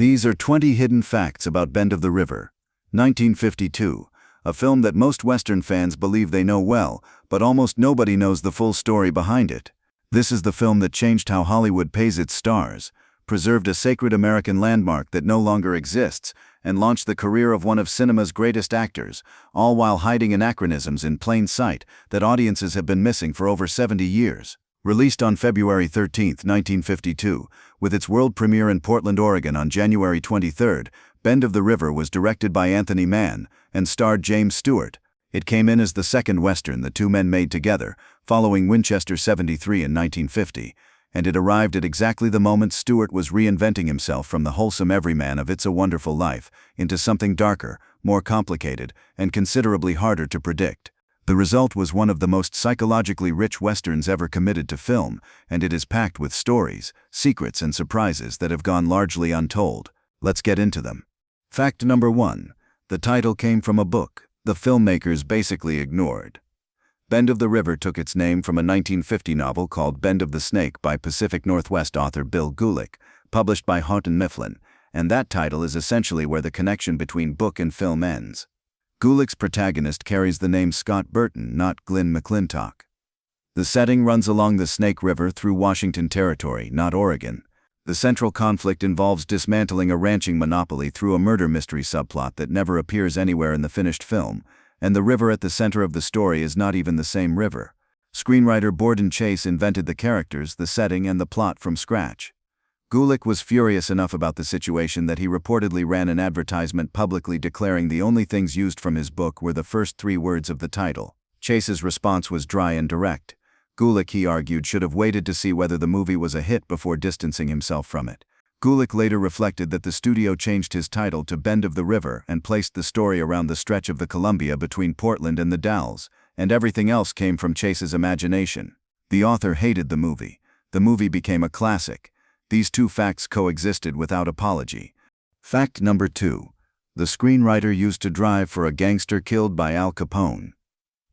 These are 20 hidden facts about Bend of the River, 1952, a film that most Western fans believe they know well, but almost nobody knows the full story behind it. This is the film that changed how Hollywood pays its stars, preserved a sacred American landmark that no longer exists, and launched the career of one of cinema's greatest actors, all while hiding anachronisms in plain sight that audiences have been missing for over 70 years. Released on February 13, 1952, with its world premiere in Portland, Oregon on January 23, Bend of the River was directed by Anthony Mann and starred James Stewart. It came in as the second Western the two men made together, following Winchester 73 in 1950, and it arrived at exactly the moment Stewart was reinventing himself from the wholesome everyman of It's a Wonderful Life into something darker, more complicated, and considerably harder to predict. The result was one of the most psychologically rich Westerns ever committed to film, and it is packed with stories, secrets, and surprises that have gone largely untold. Let's get into them. Fact number 1. The title came from a book the filmmakers basically ignored. Bend of the River took its name from a 1950 novel called Bend of the Snake by Pacific Northwest author Bill Gulick, published by Houghton Mifflin, and that title is essentially where the connection between book and film ends. Gulick's protagonist carries the name Scott Burton, not Glyn McClintock. The setting runs along the Snake River through Washington Territory, not Oregon. The central conflict involves dismantling a ranching monopoly through a murder mystery subplot that never appears anywhere in the finished film, and the river at the center of the story is not even the same river. Screenwriter Borden Chase invented the characters, the setting, and the plot from scratch. Gulick was furious enough about the situation that he reportedly ran an advertisement publicly declaring the only things used from his book were the first 3 words of the title. Chase's response was dry and direct. Gulick, he argued, should have waited to see whether the movie was a hit before distancing himself from it. Gulick later reflected that the studio changed his title to Bend of the River and placed the story around the stretch of the Columbia between Portland and the Dalles, and everything else came from Chase's imagination. The author hated the movie. The movie became a classic. These two facts coexisted without apology. Fact number 2. The screenwriter used to drive for a gangster killed by Al Capone.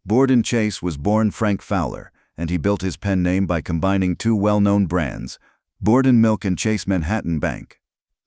Borden Chase was born Frank Fowler, and he built his pen name by combining 2 well-known brands, Borden Milk and Chase Manhattan Bank.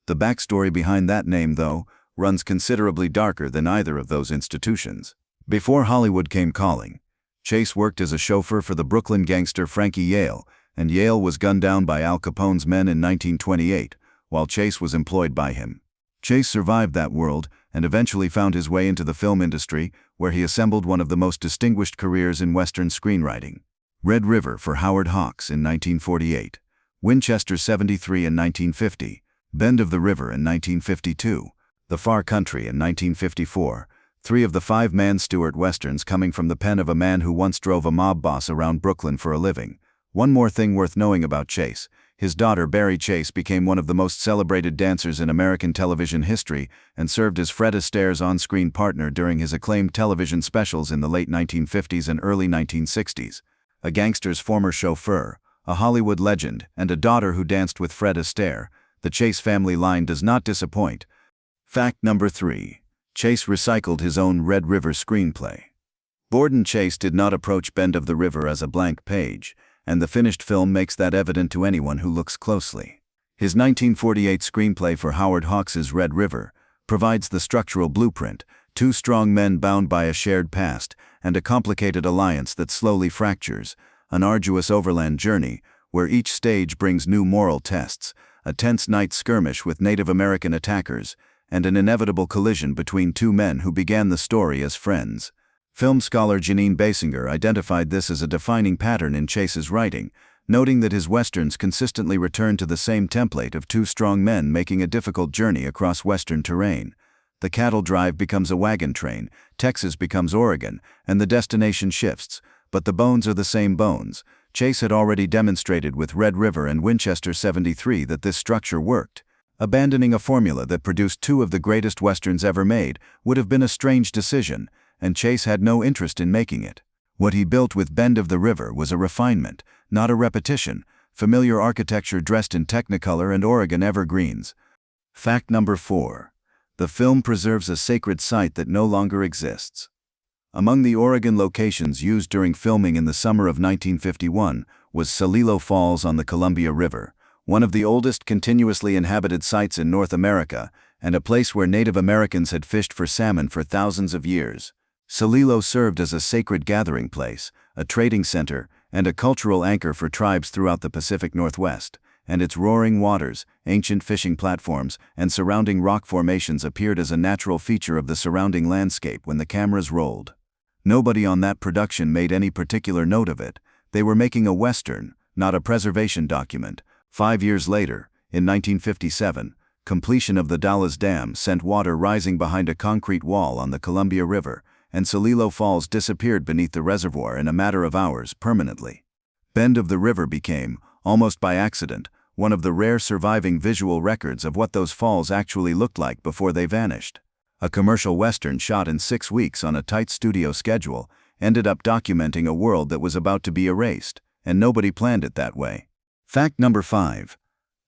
The backstory behind that name, though, runs considerably darker than either of those institutions. Before Hollywood came calling, Chase worked as a chauffeur for the Brooklyn gangster Frankie Yale, and Yale was gunned down by Al Capone's men in 1928, while Chase was employed by him. Chase survived that world and eventually found his way into the film industry, where he assembled one of the most distinguished careers in Western screenwriting. Red River for Howard Hawks in 1948, Winchester 73 in 1950, Bend of the River in 1952, The Far Country in 1954, 3 of the 5 Mann Stewart Westerns coming from the pen of a man who once drove a mob boss around Brooklyn for a living. One more thing worth knowing about Chase: his daughter Barry Chase became one of the most celebrated dancers in American television history and served as Fred Astaire's on-screen partner during his acclaimed television specials in the late 1950s and early 1960s. A gangster's former chauffeur, a Hollywood legend, and a daughter who danced with Fred Astaire, the Chase family line does not disappoint. Fact number 3. Chase recycled his own Red River screenplay. Borden Chase did not approach Bend of the River as a blank page, and the finished film makes that evident to anyone who looks closely. His 1948 screenplay for Howard Hawks's Red River provides the structural blueprint: 2 strong men bound by a shared past and a complicated alliance that slowly fractures, an arduous overland journey where each stage brings new moral tests, a tense night skirmish with Native American attackers, and an inevitable collision between 2 men who began the story as friends. Film scholar Janine Basinger identified this as a defining pattern in Chase's writing, noting that his westerns consistently return to the same template of 2 strong men making a difficult journey across western terrain. The cattle drive becomes a wagon train, Texas becomes Oregon, and the destination shifts, but the bones are the same bones. Chase had already demonstrated with Red River and Winchester 73 that this structure worked. Abandoning a formula that produced 2 of the greatest westerns ever made would have been a strange decision, and Chase had no interest in making it. What he built with Bend of the River was a refinement, not a repetition, familiar architecture dressed in Technicolor and Oregon evergreens. Fact number 4. The film preserves a sacred site that no longer exists. Among the Oregon locations used during filming in the summer of 1951 was Celilo Falls on the Columbia River, one of the oldest continuously inhabited sites in North America, and a place where Native Americans had fished for salmon for thousands of years. Celilo served as a sacred gathering place, a trading center, and a cultural anchor for tribes throughout the Pacific Northwest, and its roaring waters, ancient fishing platforms, and surrounding rock formations appeared as a natural feature of the surrounding landscape when the cameras rolled. Nobody on that production made any particular note of it. They were making a Western, not a preservation document. 5 years later, in 1957, completion of the Dallas Dam sent water rising behind a concrete wall on the Columbia River, and Celilo Falls disappeared beneath the reservoir in a matter of hours permanently. Bend of the River became, almost by accident, one of the rare surviving visual records of what those falls actually looked like before they vanished. A commercial Western shot in 6 weeks on a tight studio schedule ended up documenting a world that was about to be erased, and nobody planned it that way. Fact number 5.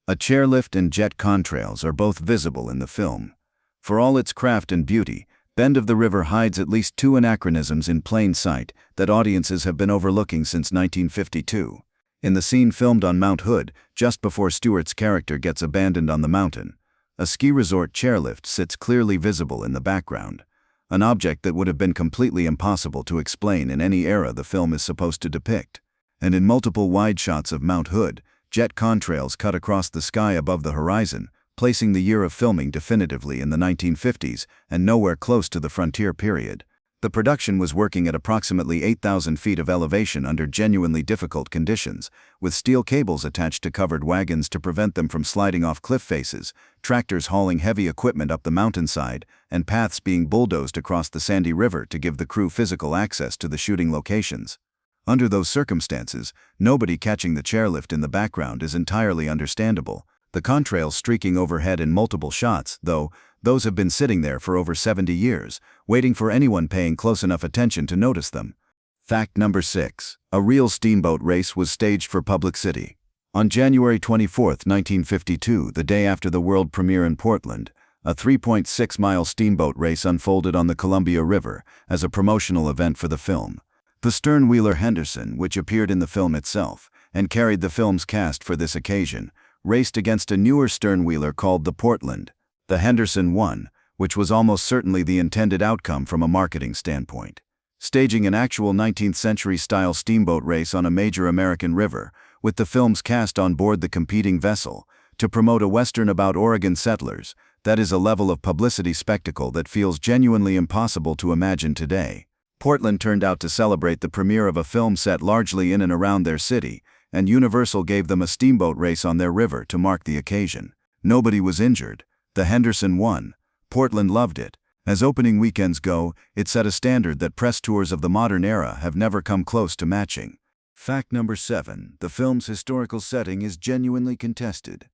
A chairlift and jet contrails are both visible in the film. For all its craft and beauty, Bend of the River hides at least 2 anachronisms in plain sight that audiences have been overlooking since 1952. In the scene filmed on Mount Hood, just before Stewart's character gets abandoned on the mountain, a ski resort chairlift sits clearly visible in the background, an object that would have been completely impossible to explain in any era the film is supposed to depict. And in multiple wide shots of Mount Hood, jet contrails cut across the sky above the horizon, placing the year of filming definitively in the 1950s and nowhere close to the frontier period. The production was working at approximately 8,000 feet of elevation under genuinely difficult conditions, with steel cables attached to covered wagons to prevent them from sliding off cliff faces, tractors hauling heavy equipment up the mountainside, and paths being bulldozed across the sandy river to give the crew physical access to the shooting locations. Under those circumstances, nobody catching the chairlift in the background is entirely understandable. The contrails streaking overhead in multiple shots, though, those have been sitting there for over 70 years, waiting for anyone paying close enough attention to notice them. Fact number 6. A real steamboat race was staged for publicity. On January 24, 1952, the day after the world premiere in Portland, a 3.6-mile steamboat race unfolded on the Columbia River as a promotional event for the film. The stern-wheeler Henderson, which appeared in the film itself, and carried the film's cast for this occasion, raced against a newer stern-wheeler called the Portland. The Henderson won, which was almost certainly the intended outcome from a marketing standpoint. Staging an actual 19th-century-style steamboat race on a major American river, with the film's cast on board the competing vessel, to promote a Western about Oregon settlers, that is a level of publicity spectacle that feels genuinely impossible to imagine today. Portland turned out to celebrate the premiere of a film set largely in and around their city, and Universal gave them a steamboat race on their river to mark the occasion. Nobody was injured. The Henderson won. Portland loved it. As opening weekends go, it set a standard that press tours of the modern era have never come close to matching. Fact number 7. The film's historical setting is genuinely contested.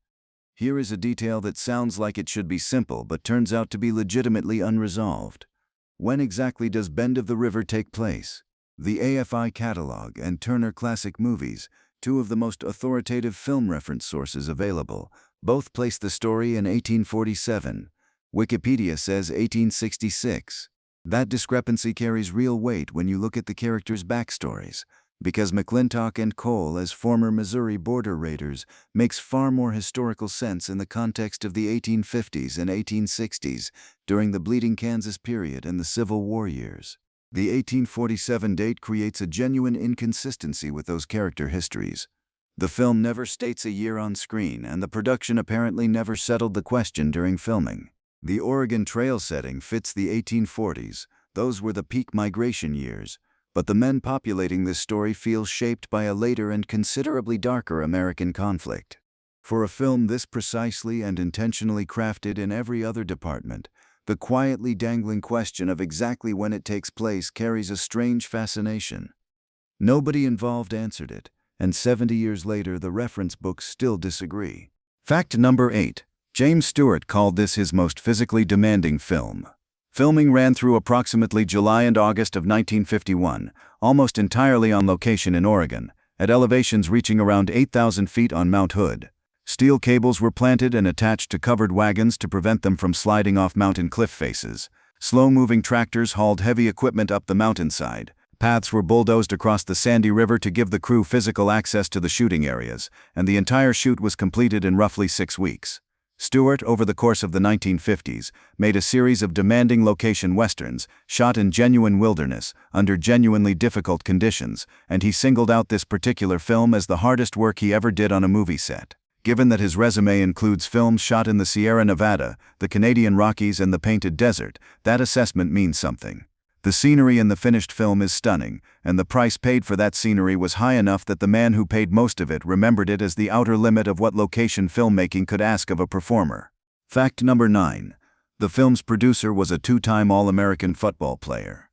Here is a detail that sounds like it should be simple but turns out to be legitimately unresolved. When exactly does Bend of the River take place? The AFI catalog and Turner Classic Movies, 2 of the most authoritative film reference sources available, both place the story in 1847. Wikipedia says 1866. That discrepancy carries real weight when you look at the characters' backstories, because McClintock and Cole as former Missouri border raiders makes far more historical sense in the context of the 1850s and 1860s during the Bleeding Kansas period and the Civil War years. The 1847 date creates a genuine inconsistency with those character histories. The film never states a year on screen, and the production apparently never settled the question during filming. The Oregon Trail setting fits the 1840s, those were the peak migration years, but the men populating this story feel shaped by a later and considerably darker American conflict. For a film this precisely and intentionally crafted in every other department, the quietly dangling question of exactly when it takes place carries a strange fascination. Nobody involved answered it, and 70 years later the reference books still disagree. Fact number 8. James Stewart called this his most physically demanding film. Filming ran through approximately July and August of 1951, almost entirely on location in Oregon, at elevations reaching around 8,000 feet on Mount Hood. Steel cables were planted and attached to covered wagons to prevent them from sliding off mountain cliff faces. Slow-moving tractors hauled heavy equipment up the mountainside, Paths were bulldozed across the sandy river to give the crew physical access to the shooting areas, and the entire shoot was completed in roughly 6 weeks. Stewart, over the course of the 1950s, made a series of demanding location westerns, shot in genuine wilderness, under genuinely difficult conditions, and he singled out this particular film as the hardest work he ever did on a movie set. Given that his resume includes films shot in the Sierra Nevada, the Canadian Rockies, and the Painted Desert, that assessment means something. The scenery in the finished film is stunning, and the price paid for that scenery was high enough that the man who paid most of it remembered it as the outer limit of what location filmmaking could ask of a performer. Fact number 9. The film's producer was a 2-time All-American football player.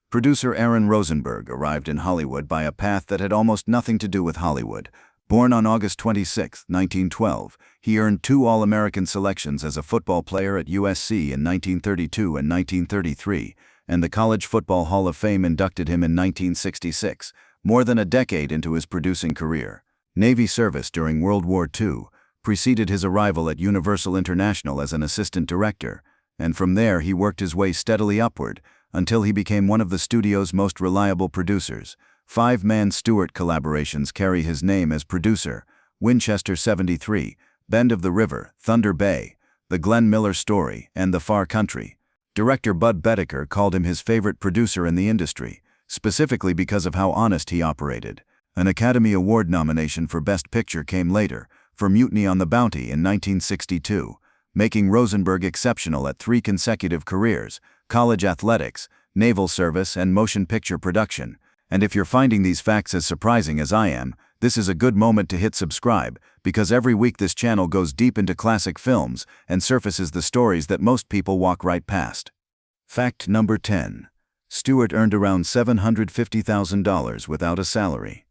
Producer Aaron Rosenberg arrived in Hollywood by a path that had almost nothing to do with Hollywood. Born on August 26, 1912, he earned 2 All-American selections as a football player at USC in 1932 and 1933, and the College Football Hall of Fame inducted him in 1966, more than a decade into his producing career. Navy service during World War II preceded his arrival at Universal International as an assistant director, and from there he worked his way steadily upward until he became one of the studio's most reliable producers. 5 Mann Stewart collaborations carry his name as producer: Winchester 73, Bend of the River, Thunder Bay, The Glenn Miller Story, and The Far Country. Director Bud Bedecker called him his favorite producer in the industry, specifically because of how honest he operated. An Academy Award nomination for Best Picture came later, for Mutiny on the Bounty in 1962, making Rosenberg exceptional at 3 consecutive careers: college athletics, naval service, and motion picture production. And if you're finding these facts as surprising as I am, this is a good moment to hit subscribe, because every week this channel goes deep into classic films and surfaces the stories that most people walk right past. Fact number 10. Stewart earned around $750,000 without a salary.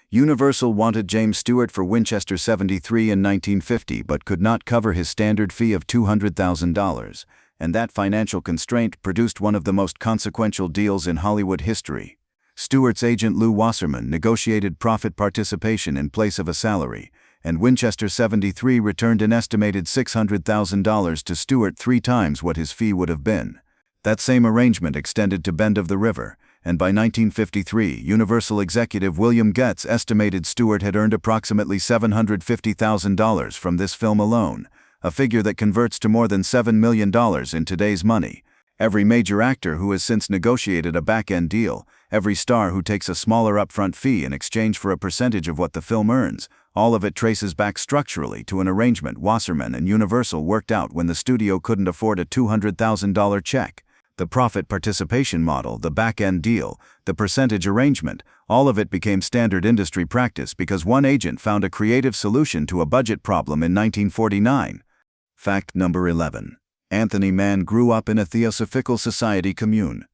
Universal wanted James Stewart for Winchester 73 in 1950 but could not cover his standard fee of $200,000, and that financial constraint produced one of the most consequential deals in Hollywood history. Stewart's agent Lou Wasserman negotiated profit participation in place of a salary, and Winchester 73 returned an estimated $600,000 to Stewart, 3 times what his fee would have been. That same arrangement extended to Bend of the River, and by 1953, Universal executive William Goetz estimated Stewart had earned approximately $750,000 from this film alone, a figure that converts to more than $7 million in today's money. Every major actor who has since negotiated a back-end deal, every star who takes a smaller upfront fee in exchange for a percentage of what the film earns, all of it traces back structurally to an arrangement Wasserman and Universal worked out when the studio couldn't afford a $200,000 check. The profit participation model, the back-end deal, the percentage arrangement, all of it became standard industry practice because one agent found a creative solution to a budget problem in 1949. Fact number 11. Anthony Mann grew up in a Theosophical Society commune.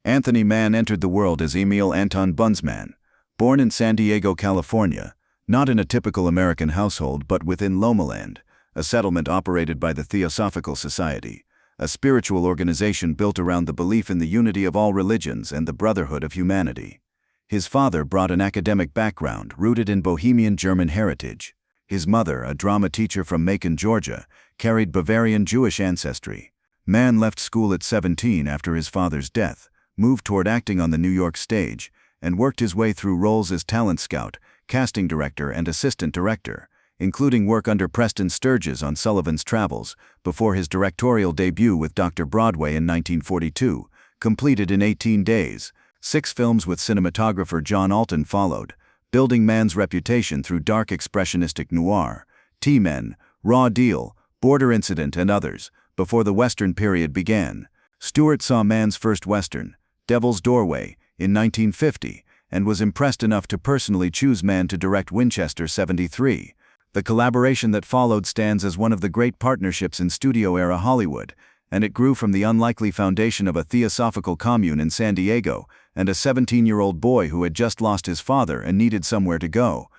Anthony Mann entered the world as Emil Anton Bunzmann, born in San Diego, California, not in a typical American household but within Lomaland, a settlement operated by the Theosophical Society, a spiritual organization built around the belief in the unity of all religions and the brotherhood of humanity. His father brought an academic background rooted in Bohemian German heritage. His mother, a drama teacher from Macon, Georgia, carried Bavarian Jewish ancestry. Mann left school at 17 after his father's death, moved toward acting on the New York stage, and worked his way through roles as talent scout, casting director, and assistant director, including work under Preston Sturges on Sullivan's Travels, before his directorial debut with Dr. Broadway in 1942, completed in 18 days. 6 films with cinematographer John Alton followed, building Mann's reputation through dark expressionistic noir, T-Men, Raw Deal, Border Incident, and others, before the Western period began. Stewart saw Mann's first Western, Devil's Doorway, in 1950, and was impressed enough to personally choose Mann to direct Winchester 73. The collaboration that followed stands as one of the great partnerships in studio-era Hollywood, and it grew from the unlikely foundation of a theosophical commune in San Diego and a 17-year-old boy who had just lost his father and needed somewhere to go.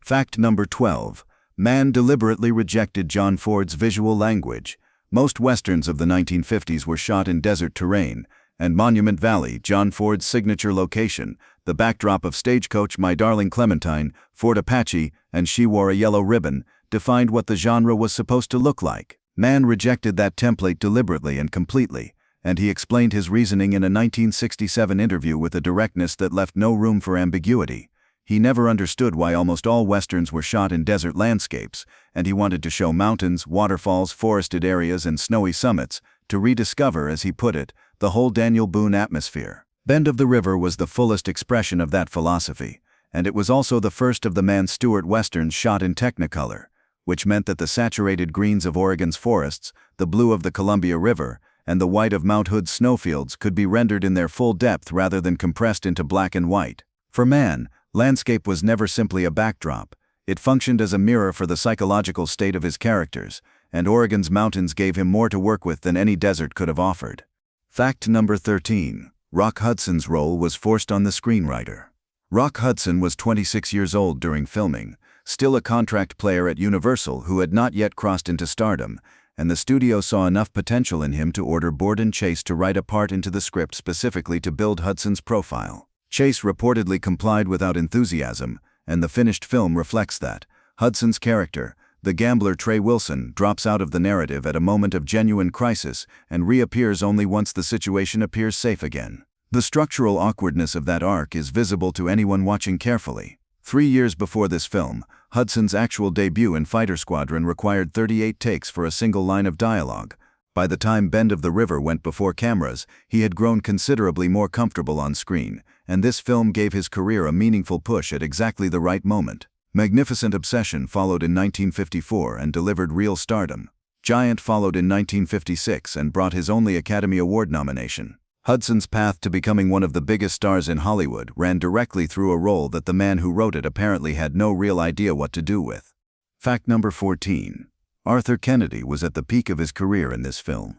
Fact number 12. Mann deliberately rejected John Ford's visual language. Most westerns of the 1950s were shot in desert terrain, and Monument Valley, John Ford's signature location, the backdrop of Stagecoach, My Darling Clementine, Fort Apache, and She Wore a Yellow Ribbon, defined what the genre was supposed to look like. Mann rejected that template deliberately and completely, and he explained his reasoning in a 1967 interview with a directness that left no room for ambiguity. He never understood why almost all westerns were shot in desert landscapes, and he wanted to show mountains, waterfalls, forested areas, and snowy summits, to rediscover, as he put it, the whole Daniel Boone atmosphere. Bend of the River was the fullest expression of that philosophy, and it was also the first of the Mann Stewart westerns shot in Technicolor, which meant that the saturated greens of Oregon's forests, the blue of the Columbia River, and the white of Mount Hood's snowfields could be rendered in their full depth rather than compressed into black and white. For Mann, landscape was never simply a backdrop. It functioned as a mirror for the psychological state of his characters, and Oregon's mountains gave him more to work with than any desert could have offered. Fact number 13. Rock Hudson's role was forced on the screenwriter. Rock Hudson was 26 years old during filming, still a contract player at Universal who had not yet crossed into stardom, and the studio saw enough potential in him to order Borden Chase to write a part into the script specifically to build Hudson's profile. Chase reportedly complied without enthusiasm, and the finished film reflects that. Hudson's character, the gambler Trey Wilson, drops out of the narrative at a moment of genuine crisis and reappears only once the situation appears safe again. The structural awkwardness of that arc is visible to anyone watching carefully. 3 years before this film, Hudson's actual debut in Fighter Squadron required 38 takes for a single line of dialogue. By the time Bend of the River went before cameras, he had grown considerably more comfortable on screen, and this film gave his career a meaningful push at exactly the right moment. Magnificent Obsession followed in 1954 and delivered real stardom. Giant followed in 1956 and brought his only Academy Award nomination. Hudson's path to becoming one of the biggest stars in Hollywood ran directly through a role that the man who wrote it apparently had no real idea what to do with. Fact number 14. Arthur Kennedy was at the peak of his career in this film.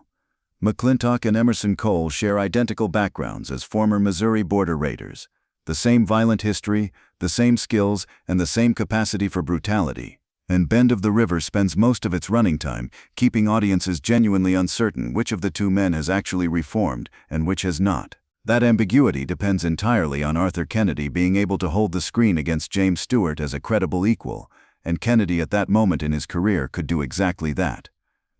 McClintock and Emerson Cole share identical backgrounds as former Missouri border raiders. The same violent history, the same skills, and the same capacity for brutality. And Bend of the River spends most of its running time keeping audiences genuinely uncertain which of the two men has actually reformed and which has not. That ambiguity depends entirely on Arthur Kennedy being able to hold the screen against James Stewart as a credible equal, and Kennedy at that moment in his career could do exactly that.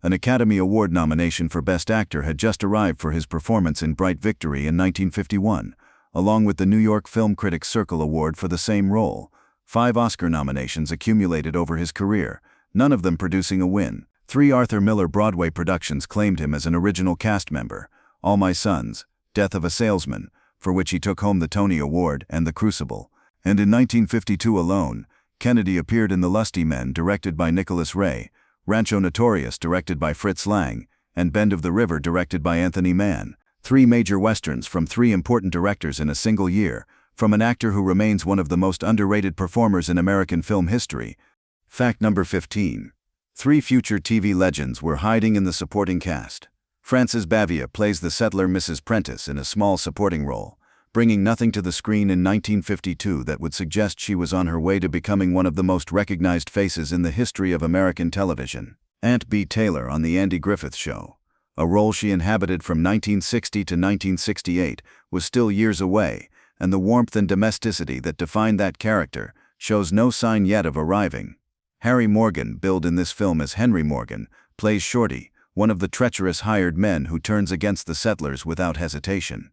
An Academy Award nomination for Best Actor had just arrived for his performance in Bright Victory in 1951, along with the New York Film Critics Circle Award for the same role. 5 Oscar nominations accumulated over his career, none of them producing a win. 3 Arthur Miller Broadway productions claimed him as an original cast member: All My Sons, Death of a Salesman, for which he took home the Tony Award, and The Crucible. And in 1952 alone, Kennedy appeared in The Lusty Men, directed by Nicholas Ray, Rancho Notorious, directed by Fritz Lang, and Bend of the River, directed by Anthony Mann. 3 major westerns from 3 important directors in a single year, from an actor who remains one of the most underrated performers in American film history. Fact number 15. 3 future TV legends were hiding in the supporting cast. Frances Bavia plays the settler Mrs. Prentice in a small supporting role, bringing nothing to the screen in 1952 that would suggest she was on her way to becoming one of the most recognized faces in the history of American television. Aunt Bee Taylor on The Andy Griffith Show, a role she inhabited from 1960 to 1968, was still years away, and the warmth and domesticity that defined that character shows no sign yet of arriving. Harry Morgan, billed in this film as Henry Morgan, plays Shorty, one of the treacherous hired men who turns against the settlers without hesitation.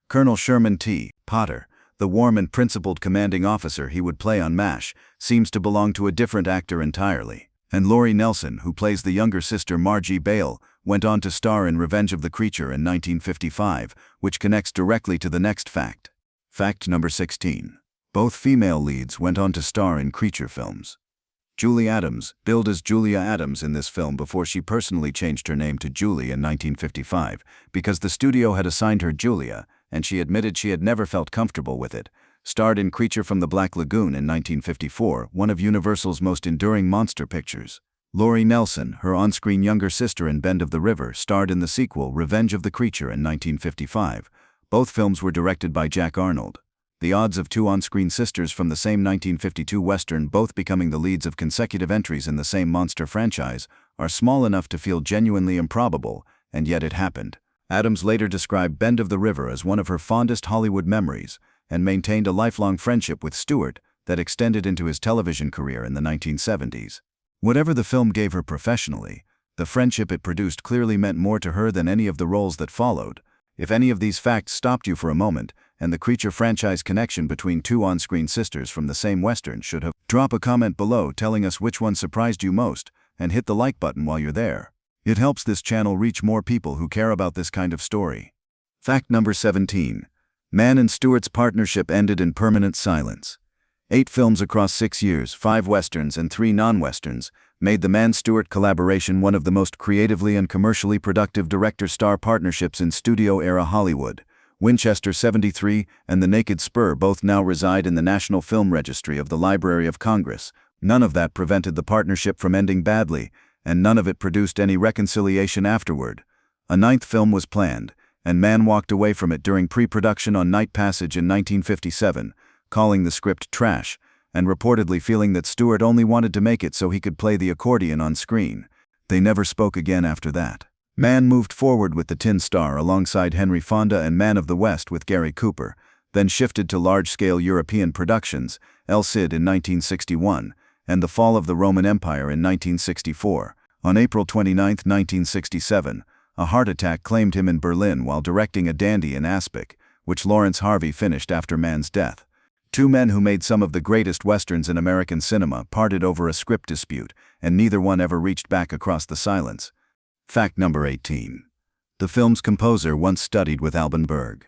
Colonel Sherman T. Potter, the warm and principled commanding officer he would play on MASH, seems to belong to a different actor entirely. And Laurie Nelson, who plays the younger sister Margie Bale, went on to star in Revenge of the Creature in 1955, which connects directly to the next fact. Fact number 16. Both female leads went on to star in Creature films. Julie Adams, billed as Julia Adams in this film before she personally changed her name to Julie in 1955, because the studio had assigned her Julia, and she admitted she had never felt comfortable with it, starred in Creature from the Black Lagoon in 1954, one of Universal's most enduring monster pictures. Laurie Nelson, her on-screen younger sister in Bend of the River, starred in the sequel Revenge of the Creature in 1955. Both films were directed by Jack Arnold. The odds of 2 on-screen sisters from the same 1952 Western both becoming the leads of consecutive entries in the same monster franchise are small enough to feel genuinely improbable, and yet it happened. Adams later described Bend of the River as one of her fondest Hollywood memories, and maintained a lifelong friendship with Stewart that extended into his television career in the 1970s. Whatever the film gave her professionally, The friendship it produced clearly meant more to her than any of the roles that followed. If any of these facts stopped you for a moment, and the Creature franchise connection between two on-screen sisters from the same Western should have, drop a comment below telling us which one surprised you most, and hit the like button while you're there. It helps this channel reach more people who care about this kind of story. Fact number 17. Mann and Stewart's partnership ended in permanent silence. 8 films across 6 years, 5 Westerns and 3 non-Westerns, made the Mann-Stewart collaboration one of the most creatively and commercially productive director-star partnerships in studio-era Hollywood. Winchester 73 and The Naked Spur both now reside in the National Film Registry of the Library of Congress. None of that prevented the partnership from ending badly, and none of it produced any reconciliation afterward. A 9th film was planned, and Mann walked away from it during pre-production on Night Passage in 1957, calling the script trash, and reportedly feeling that Stewart only wanted to make it so he could play the accordion on screen. They never spoke again after that. Mann moved forward with The Tin Star alongside Henry Fonda and Man of the West with Gary Cooper, then shifted to large-scale European productions, El Cid in 1961, and The Fall of the Roman Empire in 1964. On April 29, 1967, a heart attack claimed him in Berlin while directing A Dandy in Aspic, which Lawrence Harvey finished after Mann's death. Two men who made some of the greatest westerns in American cinema parted over a script dispute, and neither one ever reached back across the silence. Fact number 18. The film's composer once studied with Alban Berg.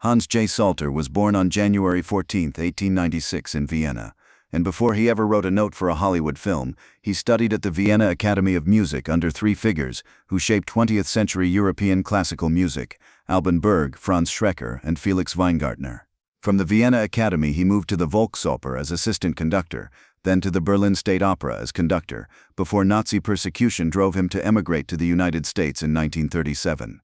Hans J. Salter was born on January 14, 1896 in Vienna, and before he ever wrote a note for a Hollywood film, he studied at the Vienna Academy of Music under 3 figures who shaped 20th-century European classical music: Alban Berg, Franz Schrecker, and Felix Weingartner. From the Vienna Academy he moved to the Volksoper as assistant conductor, then to the Berlin State Opera as conductor, before Nazi persecution drove him to emigrate to the United States in 1937.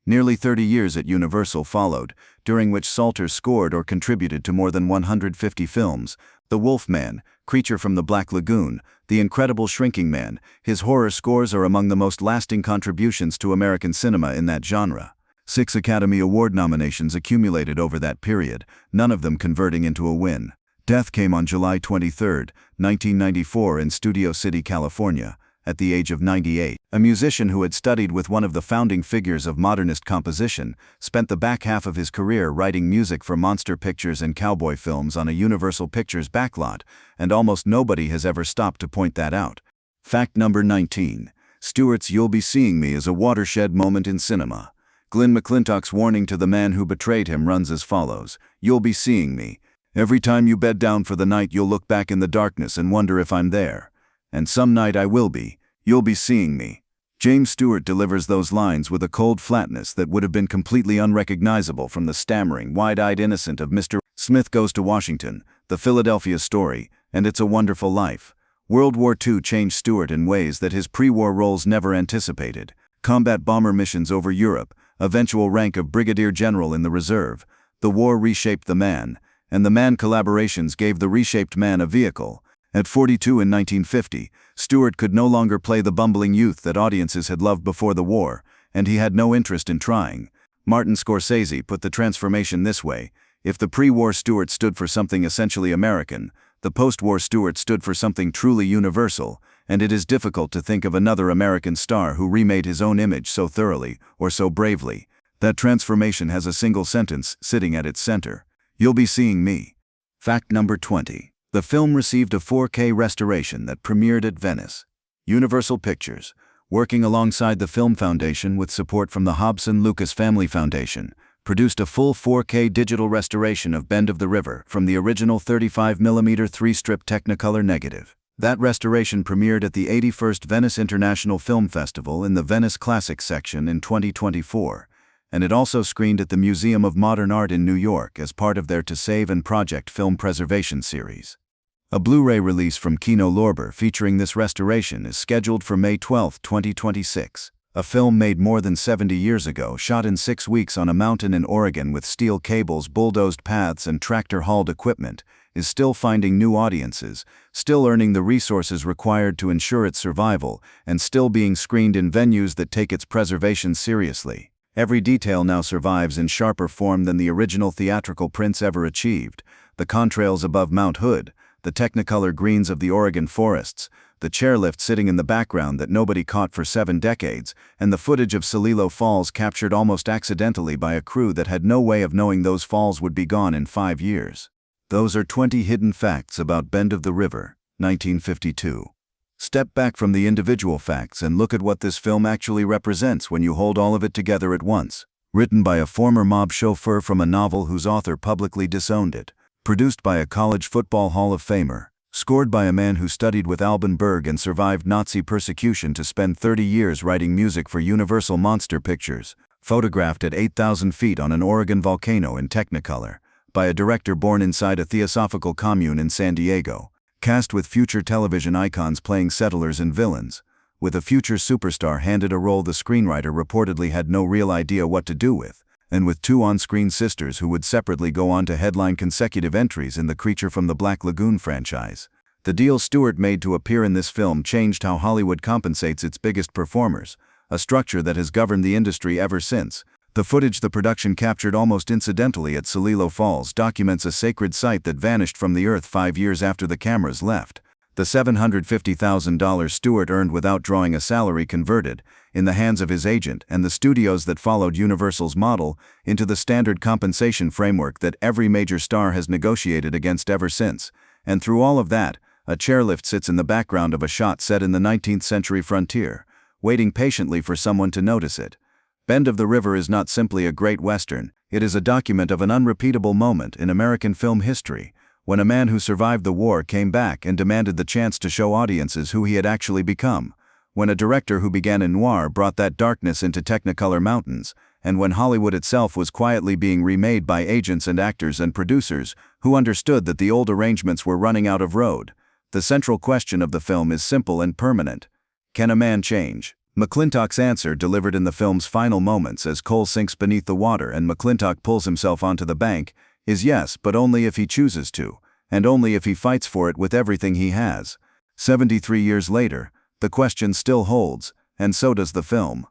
Nearly 30 years at Universal followed, during which Salter scored or contributed to more than 150 films: The Wolf Man, Creature from the Black Lagoon, The Incredible Shrinking Man. His horror scores are among the most lasting contributions to American cinema in that genre. 6 Academy Award nominations accumulated over that period, none of them converting into a win. Death came on July 23, 1994 in Studio City, California, at the age of 98. A musician who had studied with one of the founding figures of modernist composition, spent the back half of his career writing music for monster pictures and cowboy films on a Universal Pictures backlot, and almost nobody has ever stopped to point that out. Fact number 19. Stewart's You'll Be Seeing Me is a watershed moment in cinema. Glenn McClintock's warning to the man who betrayed him runs as follows: "You'll be seeing me. Every time you bed down for the night you'll look back in the darkness and wonder if I'm there. And some night I will be. You'll be seeing me." James Stewart delivers those lines with a cold flatness that would have been completely unrecognizable from the stammering, wide-eyed innocent of Mr. Smith Goes to Washington, The Philadelphia Story, and It's a Wonderful Life. World War II changed Stewart in ways that his pre-war roles never anticipated. Combat bomber missions over Europe, eventual rank of brigadier general in the reserve. The war reshaped the man, and the Mann collaborations gave the reshaped man a vehicle. At 42 in 1950, Stewart could no longer play the bumbling youth that audiences had loved before the war, and he had no interest in trying. Martin Scorsese put the transformation this way: if the pre-war Stewart stood for something essentially American, the post-war Stewart stood for something truly universal, and it is difficult to think of another American star who remade his own image so thoroughly, or so bravely. That transformation has a single sentence sitting at its center: "You'll be seeing me." Fact number 20. The film received a 4K restoration that premiered at Venice. Universal Pictures, working alongside the Film Foundation with support from the Hudson Lucas Family Foundation, produced a full 4K digital restoration of Bend of the River from the original 35mm 3-strip Technicolor negative. That restoration premiered at the 81st Venice International Film Festival in the Venice Classics section in 2024, and it also screened at the Museum of Modern Art in New York as part of their To Save and Project film preservation series. A Blu-ray release from Kino Lorber featuring this restoration is scheduled for May 12, 2026. A film made more than 70 years ago, shot in 6 weeks on a mountain in Oregon with steel cables, bulldozed paths, and tractor-hauled equipment, is still finding new audiences, still earning the resources required to ensure its survival, and still being screened in venues that take its preservation seriously. Every detail now survives in sharper form than the original theatrical prints ever achieved: the contrails above Mount Hood, the Technicolor greens of the Oregon forests, the chairlift sitting in the background that nobody caught for 7 decades, and the footage of Celilo Falls captured almost accidentally by a crew that had no way of knowing those falls would be gone in 5 years. Those are 20 hidden facts about Bend of the River, 1952. Step back from the individual facts and look at what this film actually represents when you hold all of it together at once. Written by a former mob chauffeur from a novel whose author publicly disowned it. Produced by a college football Hall of Famer. Scored by a man who studied with Alban Berg and survived Nazi persecution to spend 30 years writing music for Universal Monster Pictures. Photographed at 8,000 feet on an Oregon volcano in Technicolor. By a director born inside a theosophical commune in San Diego. Cast with future television icons playing settlers and villains. With a future superstar handed a role the screenwriter reportedly had no real idea what to do with, and with 2 on-screen sisters who would separately go on to headline consecutive entries in the Creature from the Black Lagoon franchise. The deal Stewart made to appear in this film changed how Hollywood compensates its biggest performers, a structure that has governed the industry ever since. The footage the production captured almost incidentally at Celilo Falls documents a sacred site that vanished from the earth 5 years after the cameras left. The $750,000 Stewart earned without drawing a salary converted, in the hands of his agent and the studios that followed Universal's model, into the standard compensation framework that every major star has negotiated against ever since. And through all of that, a chairlift sits in the background of a shot set in the 19th century frontier, waiting patiently for someone to notice it. Bend of the River is not simply a great western, it is a document of an unrepeatable moment in American film history, when a man who survived the war came back and demanded the chance to show audiences who he had actually become, when a director who began in noir brought that darkness into Technicolor mountains, and when Hollywood itself was quietly being remade by agents and actors and producers who understood that the old arrangements were running out of road. The central question of the film is simple and permanent. Can a man change? McClintock's answer, delivered in the film's final moments as Cole sinks beneath the water and McClintock pulls himself onto the bank, is yes, but only if he chooses to, and only if he fights for it with everything he has. 73 years later, the question still holds, and so does the film.